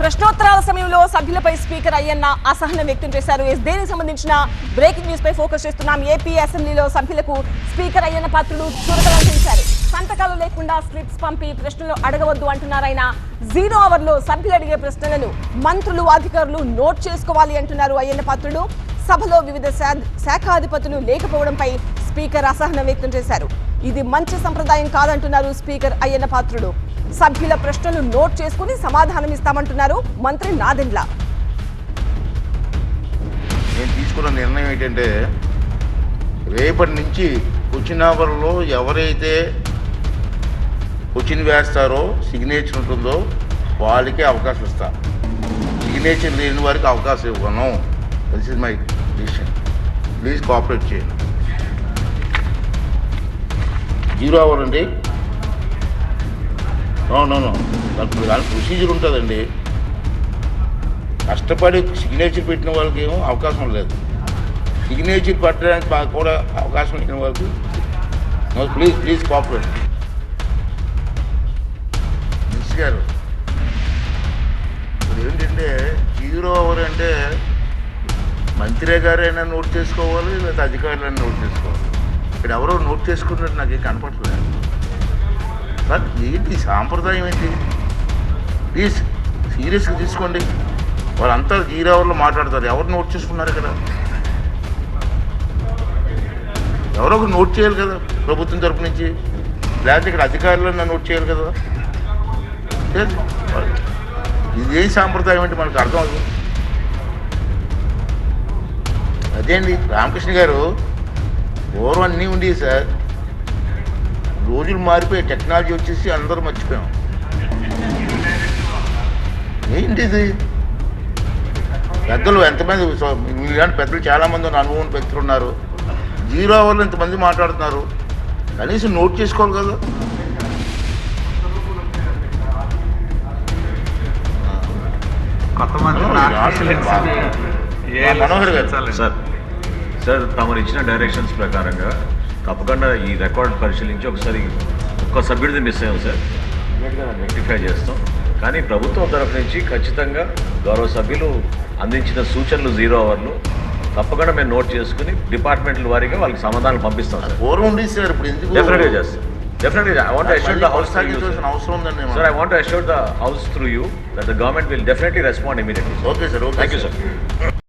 ప్రశ్నోత్తరాల సమయంలో సభ్యులపై స్పీకర్ అయ్యన్న అసహనం వ్యక్తం చేశారు. దేనికి సంబంధించిన బ్రేకింగ్ న్యూస్ పై ఫోకస్ చేస్తున్నాం. ఏపీ అసెంబ్లీలో సభ్యులకు స్పీకర్ అయ్యన్న పాత్రుడు చురకలంటించారు. సంతకాలు లేకుండా స్లిప్స్ పంపి ప్రశ్నలు అడగవద్దు అంటున్నారు ఆయన. 0 అవర్లో సభ్యులు అడిగే ప్రశ్నలను మంత్రులు అధికారులు నోట్ చేసుకోవాలి అంటున్నారు అయ్యన్న పాత్రుడు. సభలో వివిధ శాఖాధిపతులు లేకపోవడంపై స్పీకర్ అసహనం వ్యక్తం చేశారు. ఇది మంచి సంప్రదాయం కాదంటున్నారు స్పీకర్ అయ్యన్న పాత్రుడు. సభ్యుల ప్రశ్నలు నోట్ చేసుకుని సమాధానం ఇస్తామంటున్నారు మంత్రి నాదెండ్ల. నేను తీసుకున్న నిర్ణయం ఏంటంటే రేపటి నుంచి క్వశ్చన్ అవర్లో ఎవరైతే క్వశ్చన్ వేస్తారో సిగ్నేచర్ ఉంటుందో వాళ్ళకే అవకాశం ఇస్తా. సిగ్నేచర్ లేని వారికి అవకాశం ఇవ్వను. This is my decision. Please cooperate చేయండి. 0 అవర్ అండి. దాని ప్రొసీజర్ ఉంటుందండి. కష్టపడి సిగ్నేచర్ పెట్టిన వాళ్ళకి ఏమో అవకాశం లేదు. సిగ్నేచర్ పెట్టడానికి కూడా అవకాశం ఇచ్చిన వాళ్ళకి ప్లీజ్ కోఆపరేట్. మిస్ గారు ఇప్పుడు ఏంటంటే 0 అవర్ అంటే మంత్రి గారైనా నోట్ చేసుకోవాలి, లేదా అధికారులైనా నోట్ చేసుకోవాలి. ఇక్కడ ఎవరో నోట్ చేసుకున్నట్టు నాకు ఏం కనపడలేదు. సార్ ఏంటి సాంప్రదాయం ఏంటి? ప్లీజ్ సీరియస్గా తీసుకోండి. వాళ్ళంతా 0 అవర్లో మాట్లాడతారు. ఎవరు నోట్ చేసుకున్నారు కదా? ఎవరో ఒకరు నోట్ చేయాలి కదా ప్రభుత్వం తరపు నుంచి, లేకపోతే ఇక్కడ అధికారులను నోట్ చేయాలి కదా. ఇది ఏం సాంప్రదాయం అంటే మనకు అర్థం అవుతుంది. అదే అండి రామకృష్ణ గారు, పూర్వం అన్నీ ఉండేవి సార్. రోజులు మారిపోయి టెక్నాలజీ వచ్చేసి అందరూ మర్చిపోయాం. ఏంటిది? పెద్దలు ఎంతమంది ఇలాంటి పెద్దలు చాలామంది అనుభవం వ్యక్తులు ఉన్నారు. 0 అవర్లో ఇంతమంది మాట్లాడుతున్నారు. కనీసం నోట్ చేసుకోవాలి కదా. మనోహర్ గారు సార్ తమరు ఇచ్చిన డైరెక్షన్స్ ప్రకారంగా తప్పకుండా ఈ రికార్డ్ పరిశీలించి ఒకసారి ఒక్క సభ్యుడిది మిస్ అయ్యాం సార్, రెక్టిఫై చేస్తాం. కానీ ప్రభుత్వం తరఫు నుంచి ఖచ్చితంగా గౌరవ సభ్యులు అందించిన సూచనలు 0 అవర్లు తప్పకుండా మేము నోట్ చేసుకుని డిపార్ట్మెంట్ల వారీగా వాళ్ళకి సమాధానాలు పంపిస్తాం సార్. సార్ ఇప్పుడు డెఫినెట్గా చేస్తాం. Definitely, I want to assure the House through you, sir. I want to assure the House through you that the government will definitely respond immediately. Okay, sir. Okay, thank you, sir.